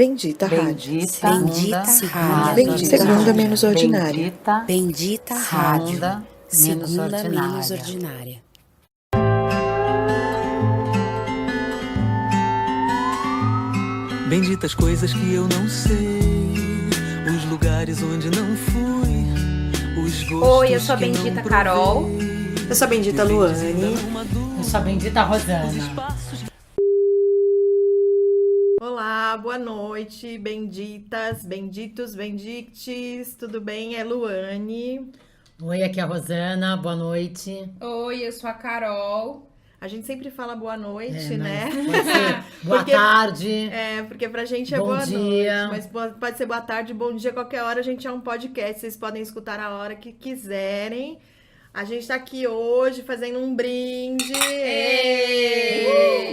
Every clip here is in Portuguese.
Bendita Rádio. Bendita Rádio. Bendita Segunda Menos Ordinária. Bendita Rádio. Segunda Menos Ordinária. Benditas coisas que eu não sei, os lugares onde não fui, os gostos. Oi, eu sou a Bendita Carol. Eu sou a Bendita Luane. Eu sou a Bendita Rosana. Olá, boa noite, benditas, benditos, bendictes, tudo bem? É Luane. Oi, aqui é a Rosana, boa noite. Oi, eu sou a Carol. A gente sempre fala boa noite, né? Pode ser boa tarde. Porque pra gente é bom boa dia. noite, mas pode ser boa tarde, bom dia, qualquer hora a gente é um podcast, vocês podem escutar a hora que quiserem. A gente tá aqui hoje fazendo um brinde.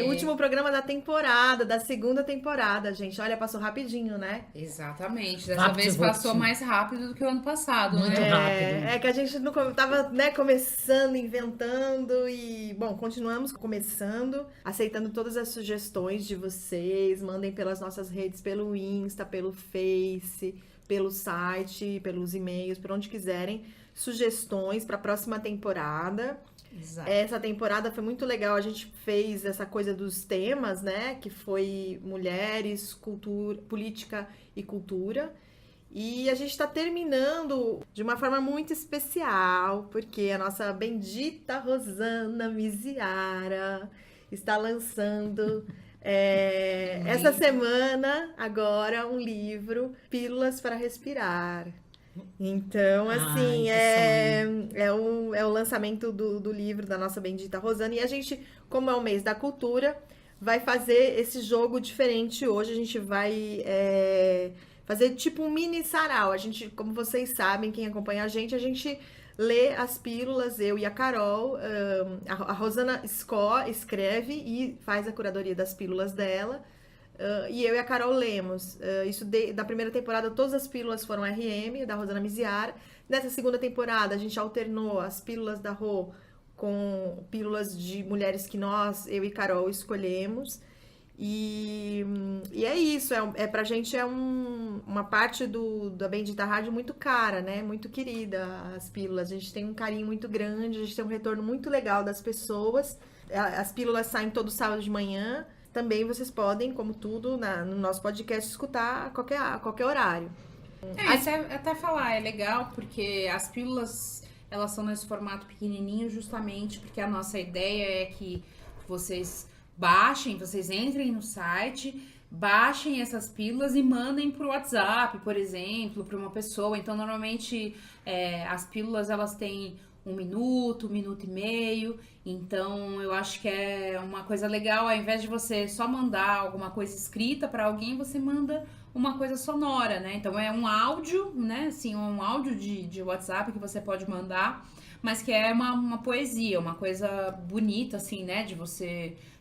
O último programa da temporada, da segunda temporada, gente. Olha, passou rapidinho, né? Exatamente. Dessa vez passou mais rápido do que o ano passado, Muito né? rápido. É que a gente não tava, começando, inventando e, bom, continuamos começando, aceitando todas as sugestões de vocês. Mandem pelas nossas redes, pelo Insta, pelo Face, pelo site, pelos e-mails, por onde quiserem. Sugestões para a próxima temporada. Exato. Essa temporada foi muito legal, a gente fez essa coisa dos temas, né? Que foi mulheres, cultura, política e cultura. E a gente está terminando de uma forma muito especial, porque a nossa bendita Rosana Miziara está lançando essa semana, agora, um livro, Pílulas para Respirar. Então, assim, é o lançamento do livro da nossa bendita Rosana. E a gente, como é o mês da cultura, vai fazer esse jogo diferente hoje. A gente vai fazer tipo um mini sarau. A gente, como vocês sabem, quem acompanha a gente lê as pílulas, eu e a Carol. A Rosana escreve e faz a curadoria das pílulas dela. E eu e a Carol lemos. Isso da primeira temporada, todas as pílulas foram RM, da Rosana Miziara. Nessa segunda temporada, a gente alternou as pílulas da Rô com pílulas de mulheres que eu e Carol, escolhemos. E é isso. Pra gente uma parte da Bendita Rádio muito cara, né? Muito querida, as pílulas. A gente tem um carinho muito grande, a gente tem um retorno muito legal das pessoas. As pílulas saem todo sábado de manhã. Também vocês podem, como tudo, no nosso podcast, escutar a qualquer horário. Até falar, é legal, porque as pílulas, elas são nesse formato pequenininho, justamente porque a nossa ideia é que vocês vocês entrem no site, baixem essas pílulas e mandem pro WhatsApp, por exemplo, para uma pessoa. Então, normalmente, as pílulas, elas têm 1 minuto, 1 minuto e meio. Então, eu acho que é uma coisa legal, ao invés de você só mandar alguma coisa escrita para alguém, você manda uma coisa sonora, né? Então, é um áudio, né? Assim, um áudio de WhatsApp que você pode mandar, mas que é uma poesia, uma coisa bonita, assim, né?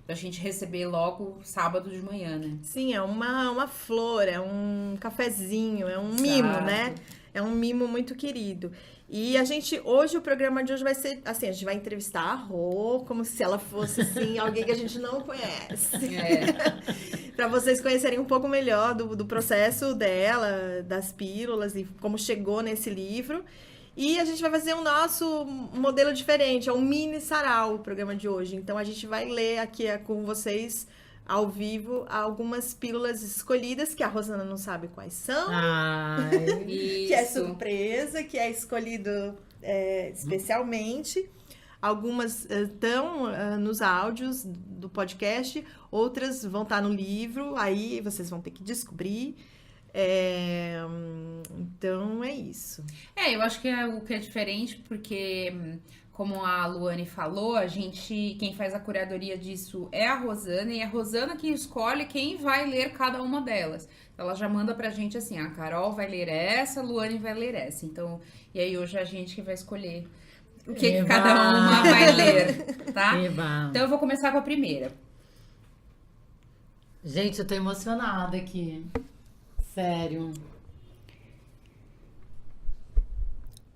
Da gente receber logo sábado de manhã, né? Sim, é uma flor, é um cafezinho, é um Exato. mimo, né? É um mimo muito querido. E hoje o programa de hoje vai ser, assim, a gente vai entrevistar a Rô, como se ela fosse, assim, alguém que a gente não conhece. Para vocês conhecerem um pouco melhor do processo dela, das pílulas e como chegou nesse livro. E a gente vai fazer o nosso modelo diferente, é um mini sarau o programa de hoje. Então a gente vai ler aqui com vocês ao vivo algumas pílulas escolhidas, que a Rosana não sabe quais são. Que é surpresa, que é escolhido especialmente. Algumas estão nos áudios do podcast, outras vão estar no livro, aí vocês vão ter que descobrir. Então é isso. Eu acho que o que é diferente, porque como a Luane falou, quem faz a curadoria disso é a Rosana, e é a Rosana que escolhe quem vai ler cada uma delas. Ela já manda pra gente assim, a Carol vai ler essa, a Luane vai ler essa. Então, e aí hoje é a gente que vai escolher o que cada uma vai ler, tá? Então eu vou começar com a primeira. Gente, eu tô emocionada aqui. Sério.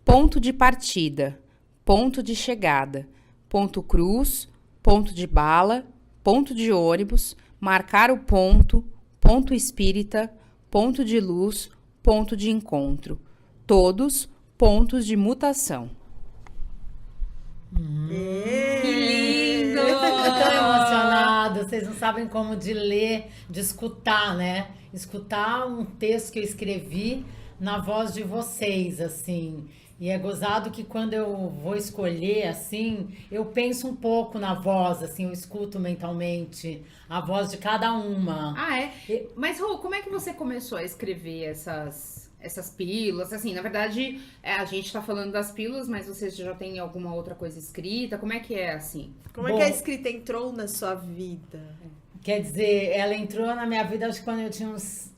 Ponto de partida, ponto de chegada, ponto cruz, ponto de bala, ponto de ônibus, marcar o ponto, ponto espírita, ponto de luz, ponto de encontro. Todos pontos de mutação. Que lindo! Eu tô emocionada, vocês não sabem como de ler, de escutar, né? Escutar um texto que eu escrevi na voz de vocês, assim. E é gozado que quando eu vou escolher, assim, eu penso um pouco na voz, assim, eu escuto mentalmente a voz de cada uma. Ah, é? Mas, Rô, como é que você começou a escrever essas pílulas? Assim, na verdade, a gente tá falando das pílulas, mas você já tem alguma outra coisa escrita? Como é que é, assim? Como é que a escrita entrou na sua vida? Quer dizer, ela entrou na minha vida, acho que quando eu tinha uns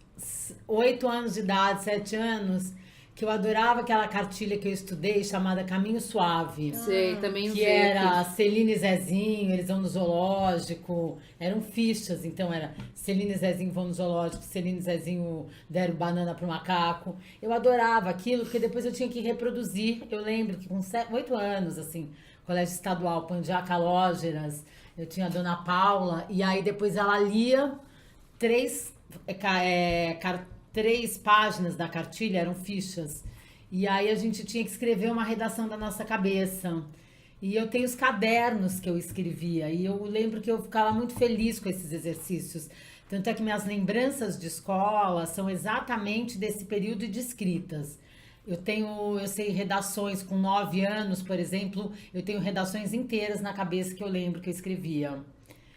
8 anos de idade, 7 anos, que eu adorava aquela cartilha que eu estudei, chamada Caminho Suave. Sei, também Que usei era aqui. Celina e Zezinho, eles vão no zoológico. Eram fichas, então era Celina e Zezinho vão no zoológico, Celina e Zezinho deram banana pro macaco. Eu adorava aquilo, porque depois eu tinha que reproduzir. Eu lembro que com 8 anos, assim, colégio estadual, Pandiá Calógeras, eu tinha a Dona Paula, e aí depois ela lia 3 páginas da cartilha, eram fichas. E aí a gente tinha que escrever uma redação da nossa cabeça. E eu tenho os cadernos que eu escrevia. E eu lembro que eu ficava muito feliz com esses exercícios. Tanto é que minhas lembranças de escola são exatamente desse período de escritas. Eu sei redações com 9 anos, por exemplo, eu tenho redações inteiras na cabeça que eu lembro que eu escrevia.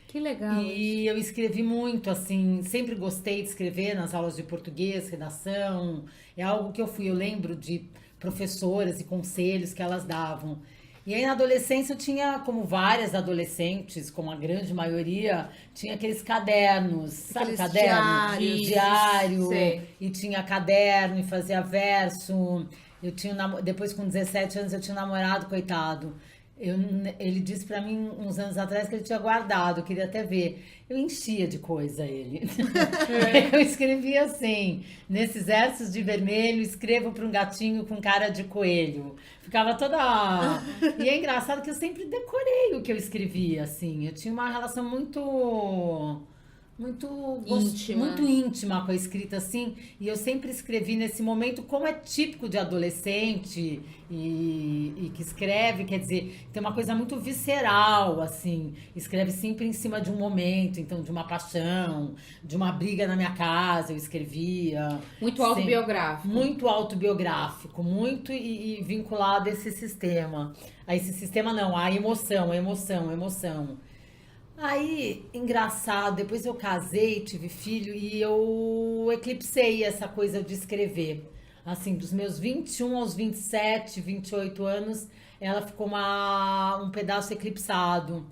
Que legal. E eu escrevi muito, assim, sempre gostei de escrever nas aulas de português, redação. É algo que eu lembro de professoras e conselhos que elas davam. E aí na adolescência eu tinha, como várias adolescentes, como a grande maioria, tinha aqueles cadernos, sabe Aqueles caderno? Diário, sei. e tinha caderno e fazia verso. Eu tinha, depois com 17 anos eu tinha um namorado, coitado. Ele disse pra mim uns anos atrás que ele tinha guardado, eu queria até ver. Eu enchia de coisa ele. Eu escrevia assim, nesses versos de vermelho, escrevo para um gatinho com cara de coelho. Ficava toda... E é engraçado que eu sempre decorei o que eu escrevia, assim. Eu tinha uma relação muito íntima com a escrita, assim, e eu sempre escrevi nesse momento, como é típico de adolescente e que escreve, quer dizer, tem uma coisa muito visceral, assim, escreve sempre em cima de um momento, então, de uma paixão, de uma briga na minha casa, eu escrevia. Muito autobiográfico. Muito autobiográfico, muito e vinculado a esse sistema. A esse sistema não, a emoção. Aí, engraçado, depois eu casei, tive filho e eu eclipsei essa coisa de escrever. Assim, dos meus 21 aos 27, 28 anos, ela ficou um pedaço eclipsado.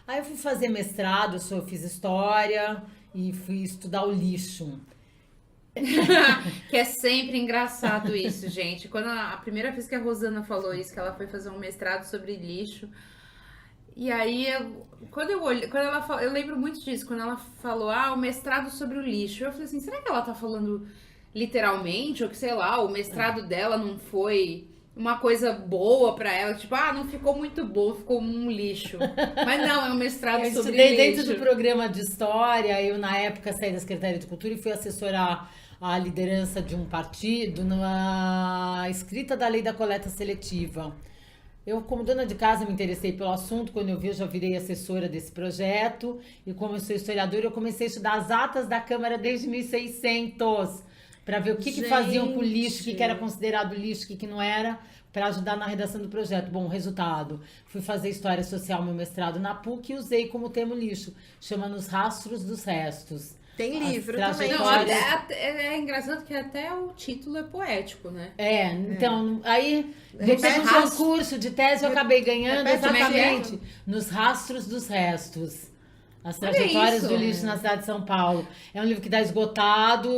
Aí eu fui fazer mestrado, eu fiz história e fui estudar o lixo. Que é sempre engraçado isso, gente. Quando a primeira vez que a Rosana falou isso, que ela foi fazer um mestrado sobre lixo... E aí, eu lembro muito disso, quando ela falou, o mestrado sobre o lixo. Eu falei assim, será que ela tá falando literalmente? Ou que, sei lá, o mestrado dela não foi uma coisa boa pra ela? Tipo, não ficou muito boa, ficou um lixo. Mas não, é um mestrado Eu sobre estudei lixo. dentro do programa de história, eu na época saí da Secretaria de Cultura e fui assessorar a liderança de um partido na escrita da lei da coleta seletiva. Eu, como dona de casa, me interessei pelo assunto. Quando eu vi, eu já virei assessora desse projeto. E como eu sou historiadora, eu comecei a estudar as atas da Câmara desde 1600, para ver o que faziam com o lixo, o que era considerado lixo, o que não era, para ajudar na redação do projeto. Bom, resultado, fui fazer História Social, meu mestrado na PUC, e usei como termo lixo. Chama Nos Rastros dos Restos. Tem livro também. Não, trajetórias- é engraçado que até o título é poético, né? Então, aí, depois Repete. do concurso de tese, eu acabei ganhando Repete como é que é? exatamente Nos Rastros dos Restos. As Olha trajetórias isso. do lixo na cidade de São Paulo. É um livro que está esgotado,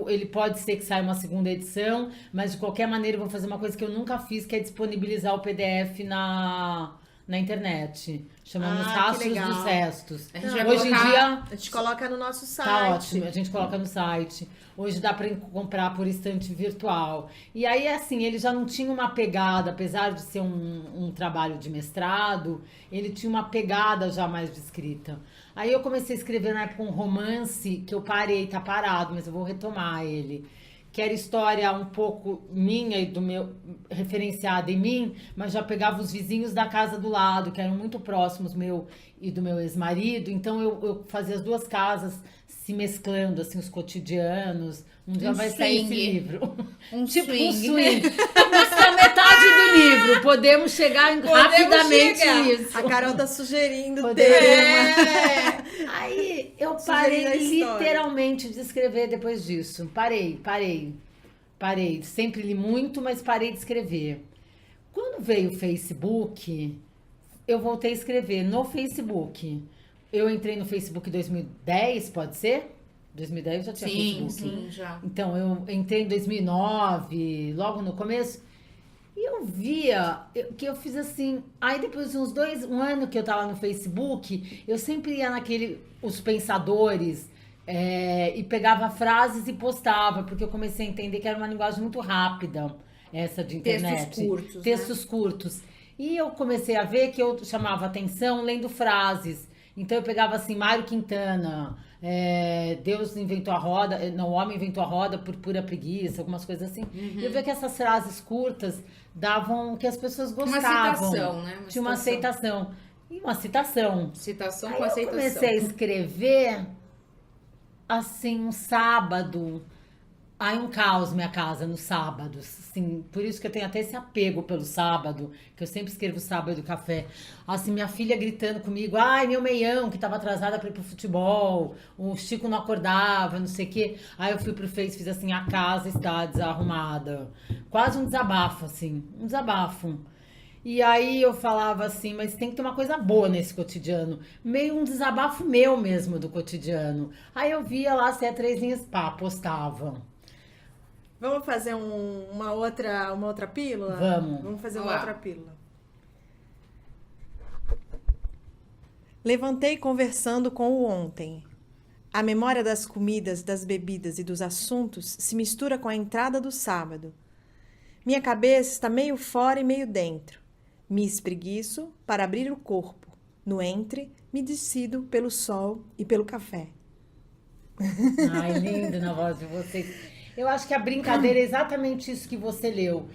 ele pode ser que saia uma segunda edição, mas de qualquer maneira eu vou fazer uma coisa que eu nunca fiz, que é disponibilizar o PDF na internet. Chama Nos que Rastros legal. dos Restos. A gente vai Hoje em colocar- dia... A gente coloca no nosso site. Tá ótimo, a gente coloca no site. Hoje dá para comprar por estante virtual. E aí, assim, ele já não tinha uma pegada, apesar de ser um trabalho de mestrado, ele tinha uma pegada já mais de escrita. Aí eu comecei a escrever na época um romance que eu parei, tá parado, mas eu vou retomar ele. Que era história um pouco minha e do meu, referenciada em mim, mas já pegava os vizinhos da casa do lado, que eram muito próximos, meu e do meu ex-marido. Então eu fazia as duas casas se mesclando, assim, os cotidianos. Um dia vai sair esse livro. Tipo um swing. Na metade do livro. Podemos chegar rapidamente nisso. A Carol tá sugerindo tema. Aí eu parei literalmente de escrever depois disso. Parei. Sempre li muito, mas parei de escrever. Quando veio o Facebook, eu voltei a escrever no Facebook. Eu entrei no Facebook em 2010, pode ser? 2010 já tinha Facebook. Sim, já. Então, eu entrei em 2009, logo no começo, e eu via que eu fiz assim. Aí depois de um ano que eu tava no Facebook, eu sempre ia os pensadores, e pegava frases e postava, porque eu comecei a entender que era uma linguagem muito rápida, essa de internet. Textos curtos. E eu comecei a ver que eu chamava atenção lendo frases. Então eu pegava assim, Mário Quintana, Deus inventou a roda, não, o homem inventou a roda por pura preguiça, algumas coisas assim. E eu via que essas frases curtas davam que as pessoas gostavam. Uma citação, né? Tinha uma aceitação. E uma citação. Citação Aí com aceitação. Eu comecei a escrever assim, um sábado. Aí um caos minha casa nos sábados, assim, por isso que eu tenho até esse apego pelo sábado, que eu sempre escrevo sábado café. Assim, minha filha gritando comigo, ai, meu meião, que tava atrasada pra ir pro futebol, o Chico não acordava, não sei o quê. Aí eu fui pro Face, fiz assim, a casa está desarrumada. Quase um desabafo, assim, um desabafo. E aí eu falava assim, mas tem que ter uma coisa boa nesse cotidiano. Meio um desabafo meu mesmo do cotidiano. Aí eu via lá, se é 3 linhas, pá, postava. Vamos fazer uma outra pílula? Vamos fazer uma outra pílula. Levantei conversando com o ontem. A memória das comidas, das bebidas e dos assuntos se mistura com a entrada do sábado. Minha cabeça está meio fora e meio dentro. Me espreguiço para abrir o corpo. No entre, me decido pelo sol e pelo café. Ai, lindo na voz de vocês. Eu acho que a brincadeira é exatamente isso que você leu.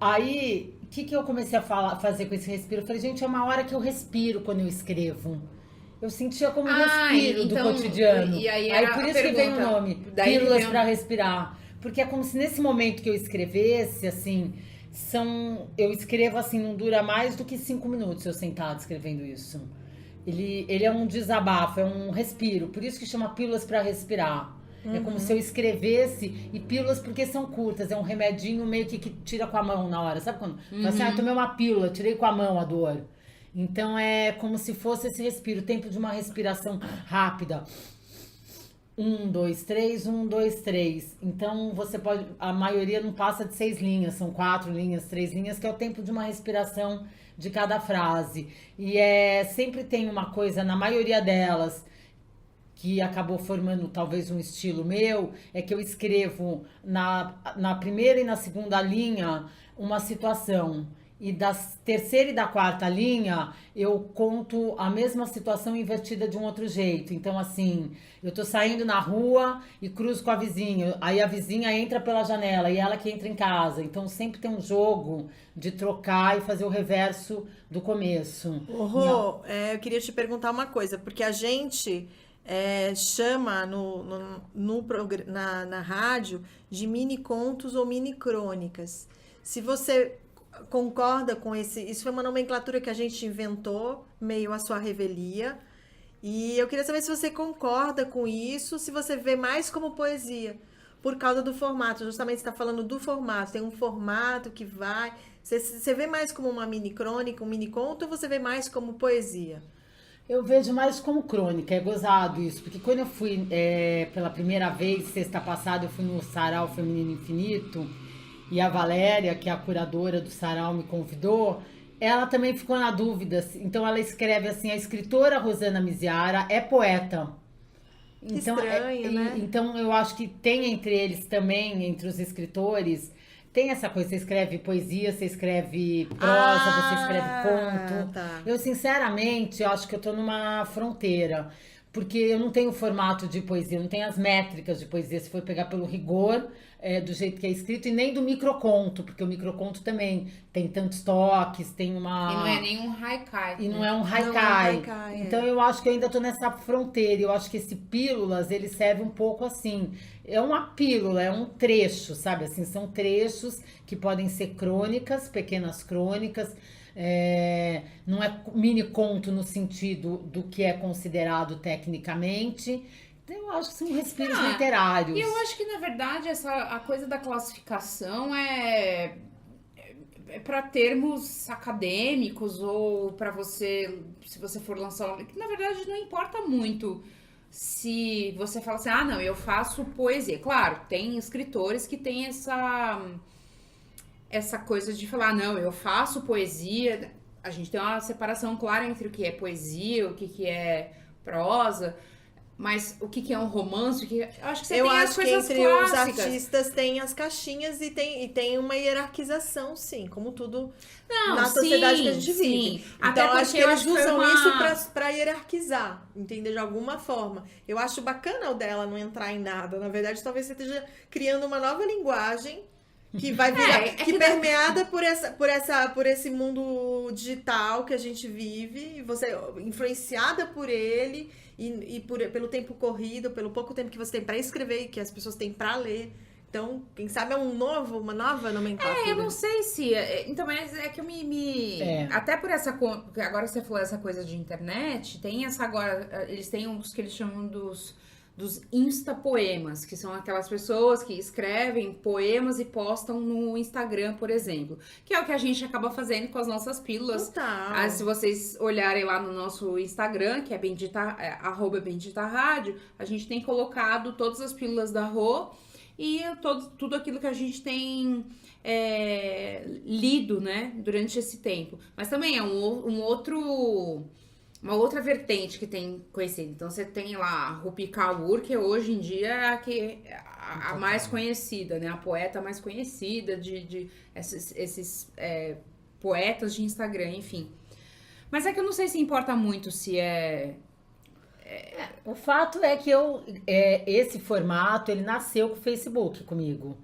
Aí, o que eu comecei a fazer com esse respiro? Eu falei, gente, é uma hora que eu respiro quando eu escrevo. Eu sentia como um respiro do cotidiano. E aí por isso que vem o nome, Pílulas para Respirar. Porque é como se nesse momento que eu escrevesse, assim, eu escrevo assim, não dura mais do que 5 minutos eu sentado escrevendo isso. Ele é um desabafo, é um respiro. Por isso que chama Pílulas para Respirar. É como se eu escrevesse, e pílulas porque são curtas, é um remedinho meio que tira com a mão na hora, sabe quando? Assim, eu tomei uma pílula, tirei com a mão a dor. Então é como se fosse esse respiro, o tempo de uma respiração rápida. 1, 2, 3, 1, 2, 3. Então você pode, a maioria não passa de 6 linhas, são 4 linhas, 3 linhas, que é o tempo de uma respiração de cada frase. E sempre tem uma coisa, na maioria delas, que acabou formando talvez um estilo meu, é que eu escrevo na primeira e na segunda linha uma situação. E da terceira e da quarta linha, eu conto a mesma situação invertida de um outro jeito. Então, assim, eu tô saindo na rua e cruzo com a vizinha. Aí a vizinha entra pela janela e ela que entra em casa. Então, sempre tem um jogo de trocar e fazer o reverso do começo. Rô, eu queria te perguntar uma coisa, porque a gente... chama na rádio de mini contos ou mini crônicas. Se você concorda com isso foi uma nomenclatura que a gente inventou, meio à sua revelia, e eu queria saber se você concorda com isso, se você vê mais como poesia, por causa do formato. Justamente você está falando do formato, tem um formato que vai... Você vê mais como uma mini crônica, um mini conto, ou você vê mais como poesia? Eu vejo mais como crônica, é gozado isso, porque quando eu fui pela primeira vez, sexta passada, eu fui no Sarau Feminino Infinito, e a Valéria, que é a curadora do Sarau, me convidou, ela também ficou na dúvida, então ela escreve assim, a escritora Rosana Miziara é poeta. Então, estranho, né? Então eu acho que tem entre eles também, entre os escritores, tem essa coisa, você escreve poesia, você escreve prosa, você escreve conto. Tá. Eu, sinceramente, acho que eu tô numa fronteira. Porque eu não tenho o formato de poesia, eu não tenho as métricas de poesia, se for pegar pelo rigor, do jeito que é escrito, e nem do microconto, porque o microconto também tem tantos toques, tem uma... E não é nenhum haikai. E não é um Não é um haikai. haikai, Então eu acho que eu ainda tô nessa fronteira. Eu acho que esse pílulas, ele serve um pouco assim. É uma pílula, é um trecho, sabe? Assim, são trechos que podem ser crônicas, pequenas crônicas. Não é mini conto no sentido do que é considerado tecnicamente. Então eu acho que são respiros literários. E eu acho que, na verdade, a coisa da classificação é para termos acadêmicos ou para você, se você for lançar que na verdade não importa muito se você fala assim, não, eu faço poesia. Claro, tem escritores que têm essa coisa de falar, não, eu faço poesia. A gente tem uma separação clara entre o que é poesia, o que é prosa. Mas o que é um romance? Eu acho que você tem as coisas entre clássicas. os artistas tem as caixinhas e tem uma hierarquização, sim, como tudo na sociedade que a gente vive. Até Então, acho que eu eles usam uma... isso pra hierarquizar, entender de alguma forma. Eu acho bacana o dela não entrar em nada. Na verdade, talvez você esteja criando uma nova linguagem que vai virar, permeada por esse mundo digital que a gente vive, e você influenciada por ele e pelo tempo corrido, pelo pouco tempo que você tem para escrever e que as pessoas têm para ler. Então, quem sabe é uma nova nomenclatura. Eu não sei se... Então, mas é que eu até por essa... Agora você falou essa coisa de internet, tem essa agora... Eles têm uns que eles chamam dos instapoemas, que são aquelas pessoas que escrevem poemas e postam no Instagram, por exemplo. Que é o que a gente acaba fazendo com as nossas pílulas. Total. Se vocês olharem lá no nosso Instagram, que é @benditarádio, a gente tem colocado todas as pílulas da Rô e tudo aquilo que a gente tem lido, né, durante esse tempo. Mas também é uma outra vertente que tem conhecido. Então, você tem lá a Rupi Kaur, que hoje em dia é a mais conhecida, né? A poeta mais conhecida de esses poetas de Instagram, enfim. Mas é que eu não sei se importa muito se O fato é que esse formato, ele nasceu com o Facebook comigo.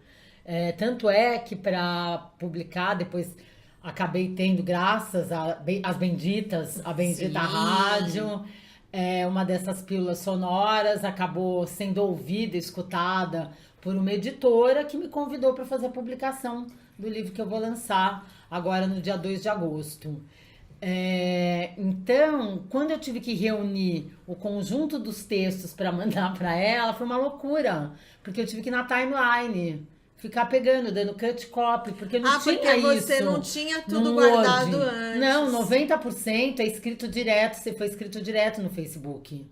Tanto é que para publicar, depois... Acabei tendo, graças às benditas, a Bendita Rádio, uma dessas pílulas sonoras, acabou sendo ouvida, escutada por uma editora que me convidou para fazer a publicação do livro que eu vou lançar agora no dia 2 de agosto. Então, quando eu tive que reunir o conjunto dos textos para mandar para ela, foi uma loucura, porque eu tive que ir na timeline. Ficar pegando, dando cut copy, porque não tinha isso. Porque você não tinha tudo guardado antes. Não, 90% é escrito direto, foi escrito direto no Facebook.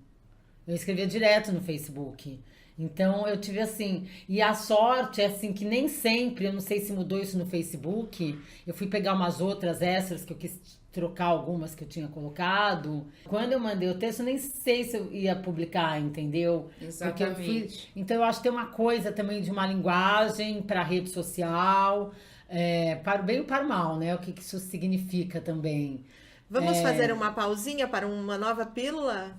Eu escrevia direto no Facebook. Então, eu tive assim... E a sorte é assim, que nem sempre, eu não sei se mudou isso no Facebook, eu fui pegar umas outras extras que eu quis trocar algumas que eu tinha colocado. Quando eu mandei o texto, eu nem sei se eu ia publicar, entendeu? Exatamente. Então, eu acho que tem uma coisa também de uma linguagem para rede social, para o bem ou para o mal, né? O que isso significa também. Vamos fazer uma pausinha para uma nova pílula?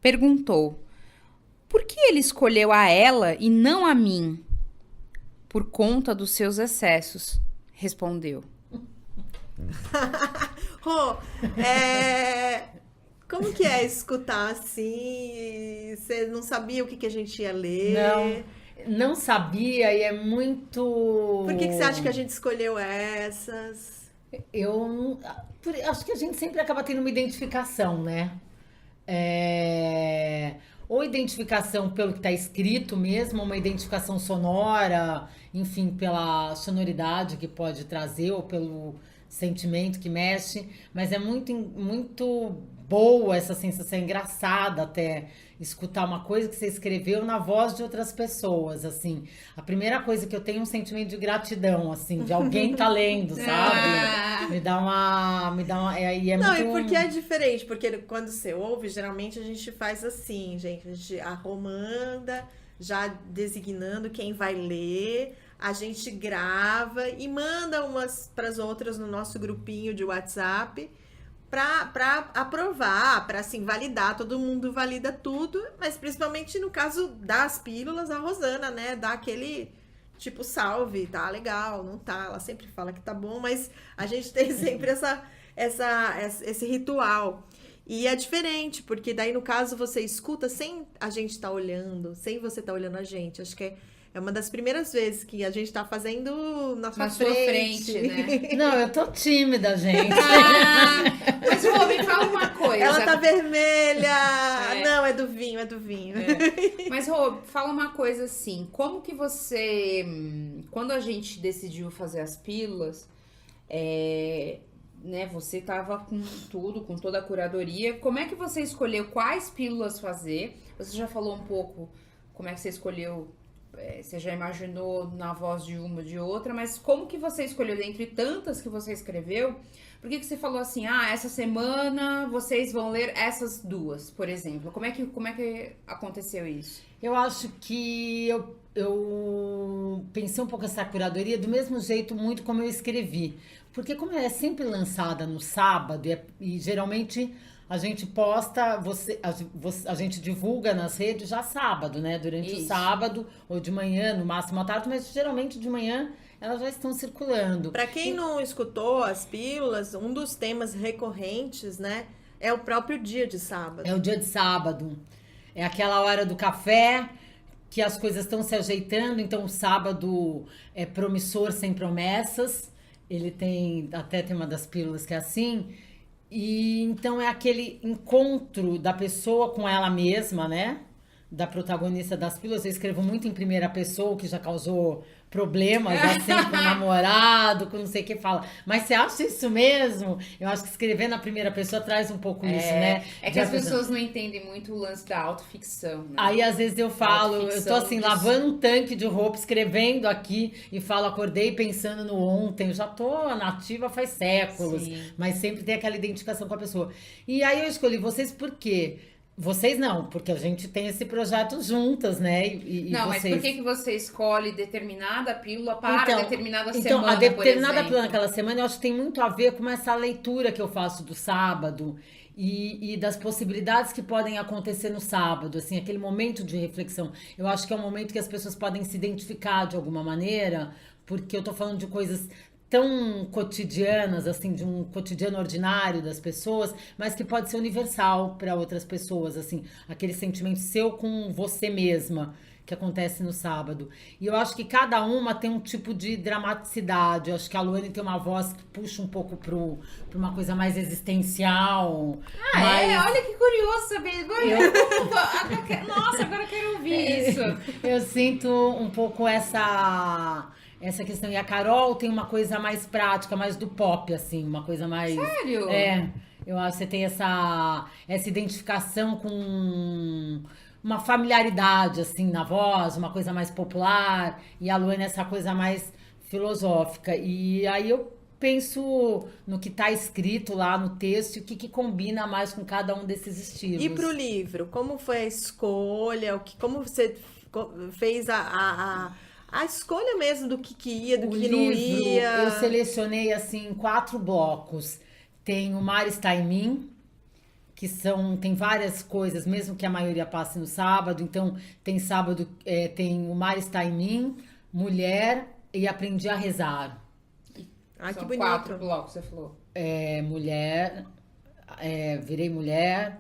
Perguntou: por que ele escolheu a ela e não a mim? Por conta dos seus excessos, respondeu. Rô, como que é escutar assim? Você não sabia o que a gente ia ler? Não sabia e é muito... Por que você acha que a gente escolheu essas? Acho que a gente sempre acaba tendo uma identificação, né? Ou identificação pelo que está escrito mesmo, uma identificação sonora, enfim, pela sonoridade que pode trazer ou pelo sentimento que mexe, mas é muito, muito boa essa sensação, engraçada até, escutar uma coisa que você escreveu na voz de outras pessoas, assim. A primeira coisa que eu tenho é um sentimento de gratidão, assim, de alguém tá lendo, sabe? Me dá uma... Não, e porque é diferente, porque quando você ouve, geralmente a gente faz assim, gente, a Rô manda, já designando quem vai ler, a gente grava e manda umas para as outras no nosso grupinho de WhatsApp para aprovar, para assim validar, todo mundo valida tudo, mas principalmente no caso das pílulas, a Rosana, né, dá aquele tipo salve, tá legal, não tá, ela sempre fala que tá bom, mas a gente tem sempre esse ritual. E é diferente, porque daí no caso você escuta sem a gente estar olhando, sem você estar olhando a gente. Acho que é uma das primeiras vezes que a gente tá fazendo na sua frente, né? Não, eu tô tímida, gente. Mas, Rô, me fala uma coisa. Ela tá vermelha. Não, é do vinho. Mas, Rô, fala uma coisa assim. Como que você... Quando a gente decidiu fazer as pílulas, né, você tava com tudo, com toda a curadoria. Como é que você escolheu quais pílulas fazer? Você já falou um pouco como é que você escolheu... Você já imaginou na voz de uma ou de outra, mas como que você escolheu, dentre tantas que você escreveu, por que você falou assim, essa semana vocês vão ler essas duas, por exemplo? Como é que aconteceu isso? Eu acho que eu pensei um pouco essa curadoria do mesmo jeito, muito como eu escrevi. Porque como ela é sempre lançada no sábado, e geralmente... A gente posta, a gente divulga nas redes já sábado, né? Durante o sábado ou de manhã, no máximo à tarde, mas geralmente de manhã elas já estão circulando. Para quem não escutou as pílulas, um dos temas recorrentes, né? É o próprio dia de sábado. É o dia de sábado. É aquela hora do café, que as coisas estão se ajeitando. Então o sábado é promissor sem promessas. Ele tem uma das pílulas que é assim... E então é aquele encontro da pessoa com ela mesma, né? Da protagonista das pílulas. Eu escrevo muito em primeira pessoa, o que já causou problemas, assim, com o namorado, com não sei o que fala. Mas você acha isso mesmo? Eu acho que escrever na primeira pessoa traz um pouco isso, né? É que as pessoas não entendem muito o lance da autoficção, né? Aí, às vezes, eu falo, eu tô assim, lavando um tanque de roupa, escrevendo aqui, e falo, acordei pensando no ontem. Eu já tô nativa faz séculos, mas sempre tem aquela identificação com a pessoa. E aí eu escolhi vocês por quê? Vocês não, porque a gente tem esse projeto juntas, né? Não, mas por que você escolhe determinada pílula para determinada semana, Então, a determinada por pílula naquela semana, eu acho que tem muito a ver com essa leitura que eu faço do sábado e das possibilidades que podem acontecer no sábado, assim, aquele momento de reflexão. Eu acho que é um momento que as pessoas podem se identificar de alguma maneira, porque eu tô falando de coisas tão cotidianas, assim, de um cotidiano ordinário das pessoas, mas que pode ser universal para outras pessoas, assim, aquele sentimento seu com você mesma, que acontece no sábado. E eu acho que cada uma tem um tipo de dramaticidade. Eu acho que a Luane tem uma voz que puxa um pouco pra uma coisa mais existencial. Olha que curioso saber. Nossa, agora eu quero ouvir isso. Eu sinto um pouco essa questão. E a Carol tem uma coisa mais prática, mais do pop, assim, uma coisa mais... Sério? Eu acho que você tem essa identificação com uma familiaridade, assim, na voz, uma coisa mais popular, e a Luane essa coisa mais filosófica. E aí eu penso no que está escrito lá no texto e o que combina mais com cada um desses estilos. E pro livro, como foi a escolha? Como você fez a escolha mesmo do que ia, do que não ia? Eu selecionei, assim, 4 blocos. Tem O Mar Está em Mim, que tem várias coisas, mesmo que a maioria passe no sábado. Então, tem sábado, tem O Mar Está em Mim, Mulher e Aprendi a Rezar. São que bonito. 4 blocos, você falou. Mulher, Virei Mulher,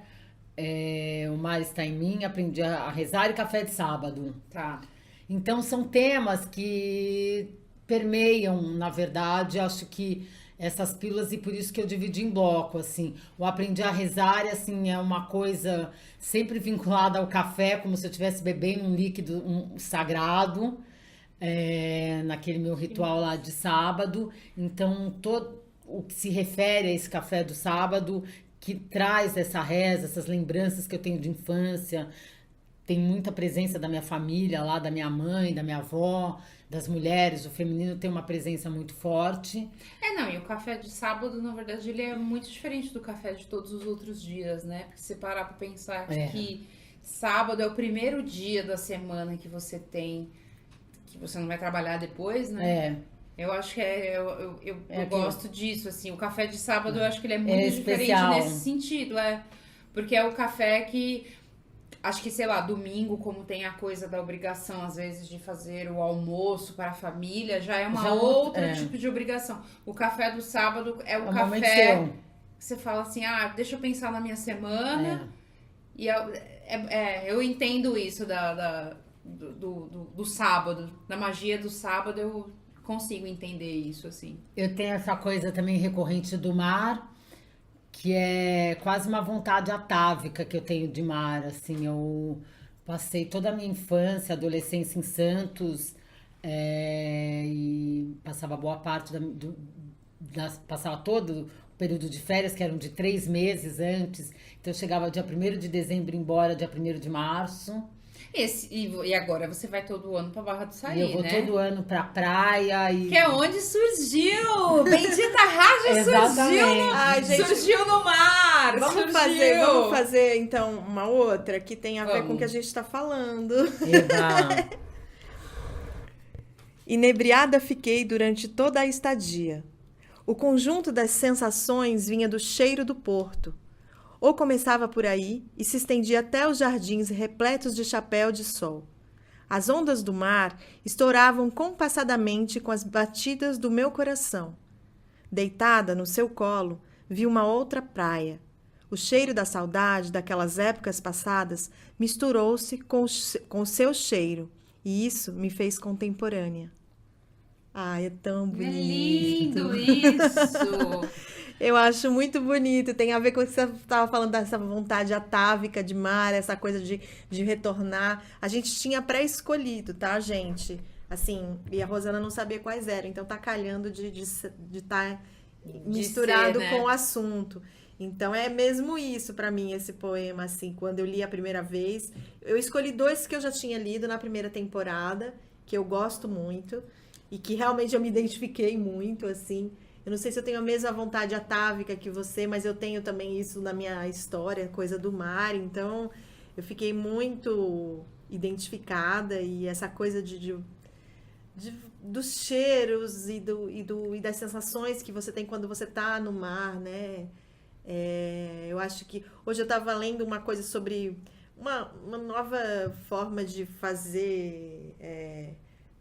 O Mar Está em Mim, Aprendi a Rezar e Café de Sábado. Tá. Então, são temas que permeiam, na verdade, acho que essas pílulas, e por isso que eu dividi em bloco, assim. O Aprendi a Rezar, assim, é uma coisa sempre vinculada ao café, como se eu estivesse bebendo um líquido sagrado, naquele meu ritual lá de sábado. Então, todo o que se refere a esse café do sábado, que traz essa reza, essas lembranças que eu tenho de infância. Tem muita presença da minha família lá, da minha mãe, da minha avó, das mulheres. O feminino tem uma presença muito forte. E o café de sábado, na verdade, ele é muito diferente do café de todos os outros dias, né? Porque se você parar pra pensar que sábado é o primeiro dia da semana que você tem, que você não vai trabalhar depois, né? É. Eu acho que eu aquilo. gosto disso, assim. O café de sábado eu acho que ele é muito diferente especial. nesse sentido, porque é o café que, acho que, sei lá, domingo, como tem a coisa da obrigação, às vezes, de fazer o almoço para a família, já é uma outra tipo de obrigação. O café do sábado é o café que você fala assim, deixa eu pensar na minha semana. E eu entendo isso do sábado, da magia do sábado, eu consigo entender isso, assim. Eu tenho essa coisa também recorrente do mar, que é quase uma vontade atávica que eu tenho de mar, assim. Eu passei toda a minha infância, adolescência em Santos, e passava boa parte passava todo o período de férias, que eram de 3 meses antes. Então eu chegava dia 1º de dezembro, embora dia 1º de março. E agora você vai todo ano pra Barra do Saí, E eu vou todo ano pra praia. Que é onde surgiu! Bendita Rádio surgiu no mar! Vamos fazer então uma outra que tem a ver com o que a gente tá falando. Inebriada fiquei durante toda a estadia. O conjunto das sensações vinha do cheiro do porto. Ou começava por aí e se estendia até os jardins repletos de chapéu de sol. As ondas do mar estouravam compassadamente com as batidas do meu coração. Deitada no seu colo, vi uma outra praia. O cheiro da saudade daquelas épocas passadas misturou-se com o seu cheiro, e isso me fez contemporânea. É tão bonito. É lindo isso! Eu acho muito bonito, tem a ver com o que você estava falando, dessa vontade atávica de mar, essa coisa de retornar. A gente tinha pré-escolhido, tá, gente? Assim, e a Rosana não sabia quais eram, então tá calhando de estar misturado com o assunto. Então é mesmo isso pra mim, esse poema, assim, quando eu li a primeira vez. Eu escolhi 2 que eu já tinha lido na primeira temporada, que eu gosto muito, e que realmente eu me identifiquei muito, assim. Eu não sei se eu tenho a mesma vontade atávica que você, mas eu tenho também isso na minha história, coisa do mar. Então, eu fiquei muito identificada e essa coisa dos cheiros e das sensações que você tem quando você tá no mar, né? Eu acho que... Hoje eu estava lendo uma coisa sobre uma nova forma de fazer...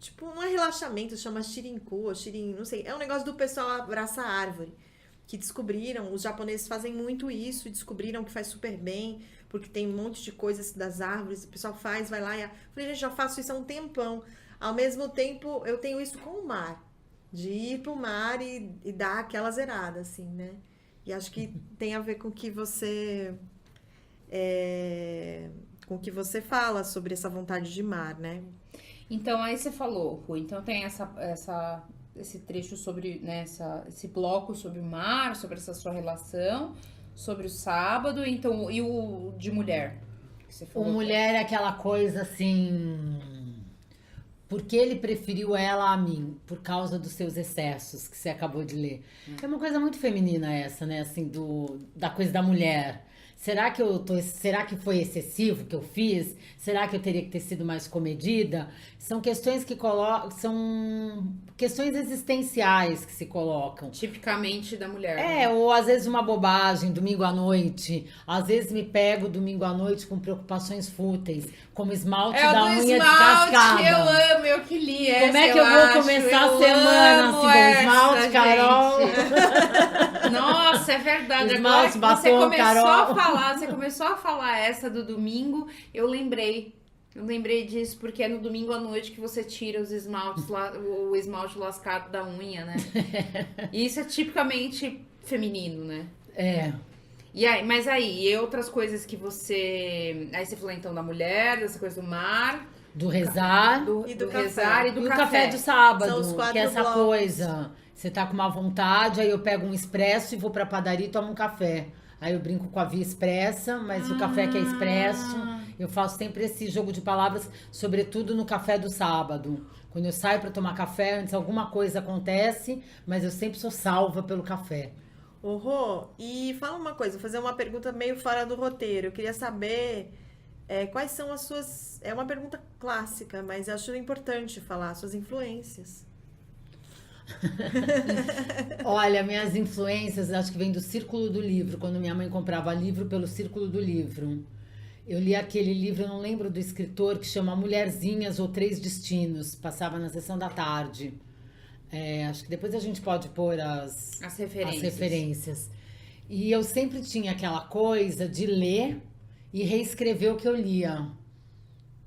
tipo, um relaxamento, chama Shirin-ku, ou Shirin, não sei. É um negócio do pessoal abraça a árvore, que descobriram, os japoneses fazem muito isso, e descobriram que faz super bem, porque tem um monte de coisas das árvores, o pessoal faz, vai lá e... Eu falei, gente, já faço isso há um tempão. Ao mesmo tempo, eu tenho isso com o mar, de ir pro mar e dar aquela zerada, assim, né? E acho que tem a ver com o que você... com o que você fala sobre essa vontade de mar, né? Então, aí você falou, Rui, então tem esse trecho sobre, né, esse bloco sobre o mar, sobre essa sua relação, sobre o sábado, então, e o de mulher? Que você falou, o mulher é aquela coisa assim... Porque ele preferiu ela a mim, por causa dos seus excessos, que você acabou de ler. É uma coisa muito feminina essa, né, assim, da coisa da mulher. Será que foi excessivo que eu fiz? Será que eu teria que ter sido mais comedida? São questões que são questões existenciais que se colocam. Tipicamente da mulher. Né? Ou às vezes uma bobagem, domingo à noite. Às vezes me pego domingo à noite com preocupações fúteis, como esmalte da unha descascada. Eu amo, eu que li essa. Como é que eu vou começar a semana assim, com esmalte, Carol? Nossa, é verdade. Esmalte, agora que batom, Carol. Você começou a falar essa do domingo, eu lembrei disso, porque é no domingo à noite que você tira os esmaltes, o esmalte lascado da unha, né? E isso é tipicamente feminino, né? E aí, mas aí, e outras coisas que você... Aí você falou então da mulher, dessa coisa do mar... Do rezar. Do rezar e do café do sábado. São os 4 que é essa blocos. coisa. Você tá com uma vontade, aí eu pego um expresso e vou pra padaria e tomo um café. Aí eu brinco com a via expressa, mas o café que é expresso. Eu faço sempre esse jogo de palavras, sobretudo no café do sábado. Quando eu saio pra tomar café, antes alguma coisa acontece, mas eu sempre sou salva pelo café. Rô, e fala uma coisa, vou fazer uma pergunta meio fora do roteiro. Eu queria saber quais são as suas... É uma pergunta clássica, mas acho importante falar suas influências. Olha, minhas influências acho que vem do Círculo do Livro, quando minha mãe comprava livro pelo Círculo do Livro. Eu li aquele livro, eu não lembro do escritor, que chama Mulherzinhas ou Três Destinos, passava na sessão da tarde. Acho que depois a gente pode pôr as referências. E eu sempre tinha aquela coisa de ler e reescrever o que eu lia.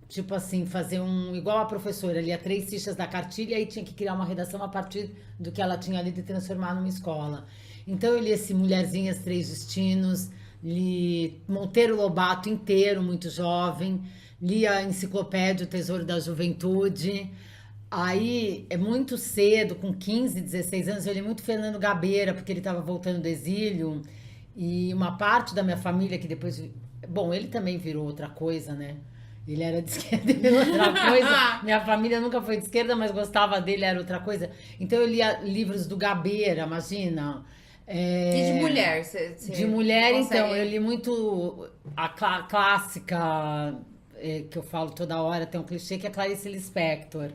Tipo assim, fazer igual a professora, lia 3 fichas da cartilha e tinha que criar uma redação a partir do que ela tinha lido e transformar numa escola. Então eu li esse Mulherzinhas, Três Destinos, li Monteiro Lobato inteiro, muito jovem, li a enciclopédia O Tesouro da Juventude. Aí, muito cedo, com 15, 16 anos, eu li muito Fernando Gabeira, porque ele estava voltando do exílio. E uma parte da minha família que depois... Bom, ele também virou outra coisa, né? Ele era de esquerda e virou outra coisa. Minha família nunca foi de esquerda, mas gostava dele, era outra coisa. Então eu lia livros do Gabeira, imagina. E de mulher? De mulher, então, eu li muito a clássica, que eu falo toda hora, tem um clichê, que é Clarice Lispector.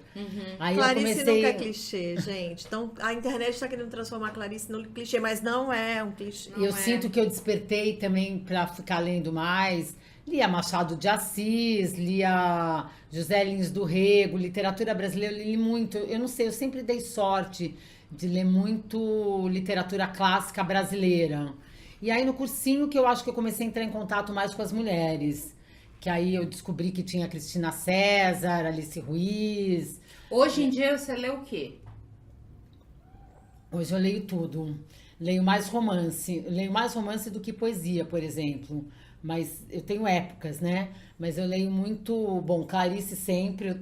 Aí Clarice eu comecei... nunca é clichê, gente. Então, a internet está querendo transformar Clarice no clichê, mas não é um clichê. Eu sinto que eu despertei também para ficar lendo mais. Lia Machado de Assis, lia José Lins do Rego, literatura brasileira, eu li muito. Eu não sei, eu sempre dei sorte de ler muito literatura clássica brasileira. E aí no cursinho que eu acho que eu comecei a entrar em contato mais com as mulheres. Que aí eu descobri que tinha Cristina César, Alice Ruiz. Hoje em dia você lê o quê? Hoje eu leio tudo. Leio mais romance do que poesia, por exemplo. Mas eu tenho épocas, né? Mas eu leio muito... Bom, Clarice sempre, eu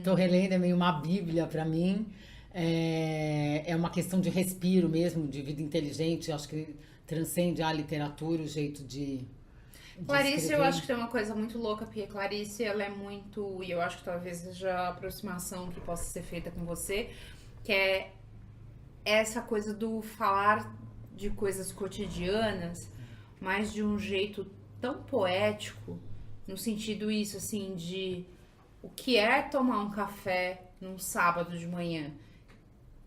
tô relendo, é meio uma bíblia para mim. É uma questão de respiro mesmo, de vida inteligente. Acho que transcende a literatura, o jeito de Clarice, escrever. eu acho que tem uma coisa muito louca, porque Clarice, ela é muito... E eu acho que talvez seja a aproximação que possa ser feita com você, que é essa coisa do falar de coisas cotidianas, mas de um jeito tão poético, no sentido isso, assim, de o que é tomar um café num sábado de manhã.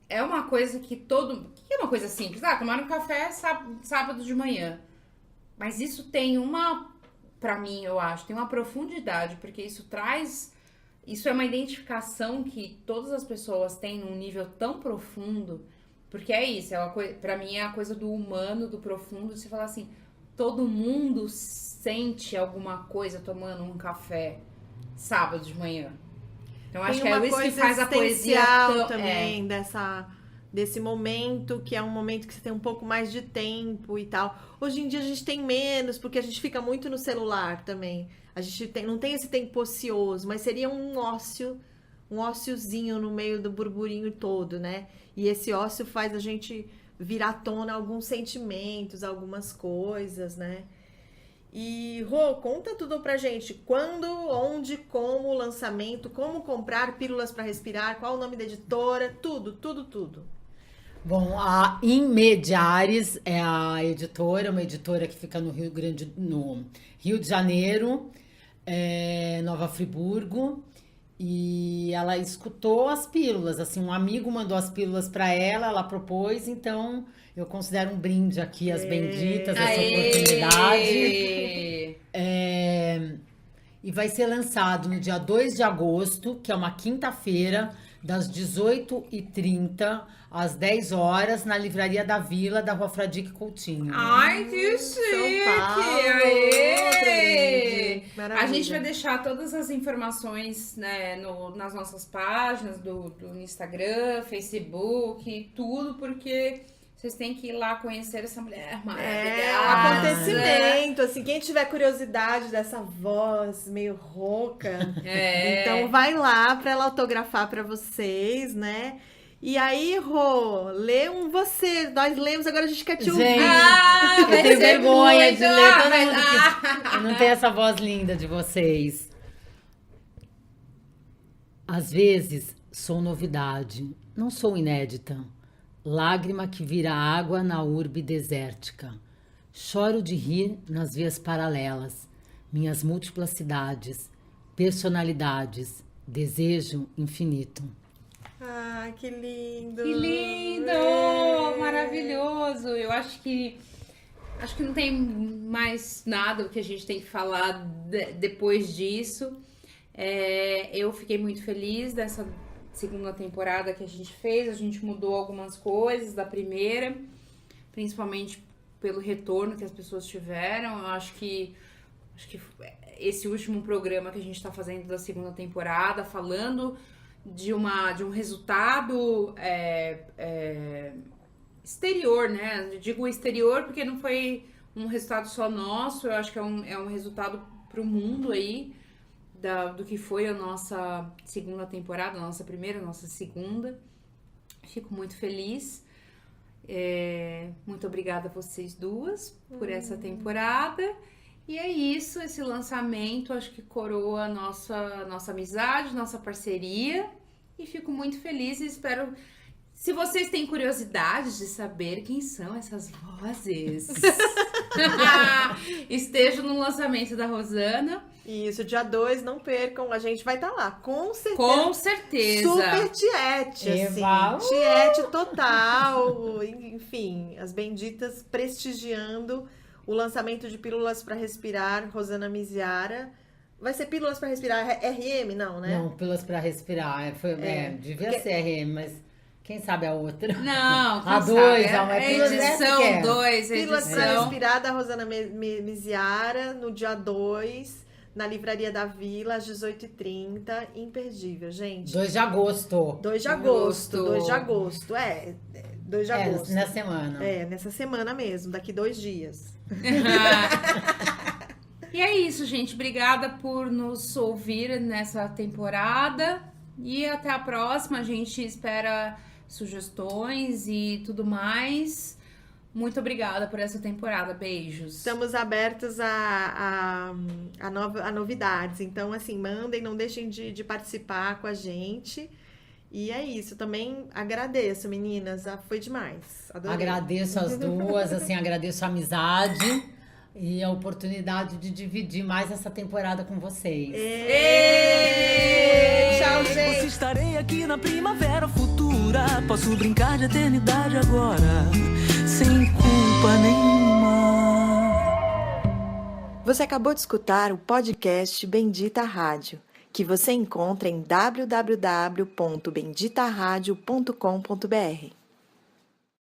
É uma coisa que que é uma coisa simples. Tomar um café sábado de manhã. Mas isso tem pra mim, eu acho, tem uma profundidade, porque isso é uma identificação que todas as pessoas têm num nível tão profundo, porque é isso, pra mim é a coisa do humano, do profundo, você falar assim, todo mundo sente alguma coisa tomando um café sábado de manhã. Então acho que é isso que faz a poesia também desse momento, que é um momento que você tem um pouco mais de tempo e tal. Hoje em dia a gente tem menos, porque a gente fica muito no celular também. A gente não tem esse tempo ocioso, mas seria um óciozinho no meio do burburinho todo, né? E esse ócio faz a gente vir à tona alguns sentimentos, algumas coisas, né? E, Rô, conta tudo pra gente. Quando, onde, como, lançamento, como comprar Pílulas para Respirar, qual o nome da editora, tudo. Bom, a Inmediares é a editora, uma editora que fica no Rio de Janeiro, Nova Friburgo, e ela escutou as pílulas, assim, um amigo mandou as pílulas para ela propôs, então eu considero um brinde aqui às benditas, essa oportunidade. E vai ser lançado no dia 2 de agosto, que é uma quinta-feira, das 18h30 às 10 horas, na Livraria da Vila, da Rua Fradique Coutinho. Ai, que chique! São Paulo, Aê! Maravilha. A gente vai deixar todas as informações, né, nas nossas páginas do Instagram, Facebook, tudo, porque vocês têm que ir lá conhecer essa mulher maravilhosa. É um acontecimento, assim, quem tiver curiosidade dessa voz meio rouca, então vai lá para ela autografar para vocês, né? E aí, Rô, lê você. Nós lemos, agora a gente quer te ouvir. Eu tenho vergonha de ler todo mundo que... Eu não tenho essa voz linda de vocês. Às vezes, sou novidade, não sou inédita. Lágrima que vira água na urbe desértica. Choro de rir nas vias paralelas. minhas múltiplas cidades, personalidades, desejo infinito. Ah, que lindo! Que lindo! Maravilhoso! Eu acho que não tem mais nada que a gente tem que falar depois disso. Eu fiquei muito feliz dessa segunda temporada que a gente fez. A gente mudou algumas coisas da primeira, principalmente pelo retorno que as pessoas tiveram. Eu acho que esse último programa que a gente está fazendo da segunda temporada, falando de um resultado exterior, né? Eu digo exterior porque não foi um resultado só nosso, eu acho que é um resultado para o mundo aí, do que foi a nossa segunda temporada, a nossa primeira, a nossa segunda. Fico muito feliz. Muito obrigada a vocês duas por essa temporada. E é isso, esse lançamento acho que coroa a nossa amizade, nossa parceria. E fico muito feliz e espero... Se vocês têm curiosidade de saber quem são essas vozes, estejam no lançamento da Rosana. Isso, dia 2, não percam, a gente vai estar lá, com certeza. Com certeza. Super tiete, assim. Tiete total. Enfim, as benditas prestigiando o lançamento de Pílulas para Respirar, Rosana Miziara. Vai ser Pílulas para Respirar RM? Não, né? Não, Pílulas para Respirar. Devia ser RM, mas... Quem sabe a outra? Não, a 2, edição 2. Pílulas para Respirar, da Rosana Miziara, no dia 2, na Livraria da Vila, às 18h30. Imperdível, gente. 2 de agosto. 2 de agosto. 2 de agosto. 2 de agosto. Nessa semana. Nessa semana mesmo, daqui 2 dias. E é isso, gente. Obrigada por nos ouvir nessa temporada. E até a próxima. A gente espera sugestões e tudo mais. Muito obrigada por essa temporada. Beijos. Estamos abertos a novidades. Então, assim, mandem, não deixem de participar com a gente. E é isso. Também agradeço, meninas. Foi demais. Adorei. Agradeço as duas, assim, agradeço a amizade e a oportunidade de dividir mais essa temporada com vocês. Tchau, gente. Você estarei aqui na primavera futura. Posso brincar de eternidade agora, sem culpa nenhuma. Você acabou de escutar o podcast Bendita Rádio, que você encontra em www.benditaradio.com.br.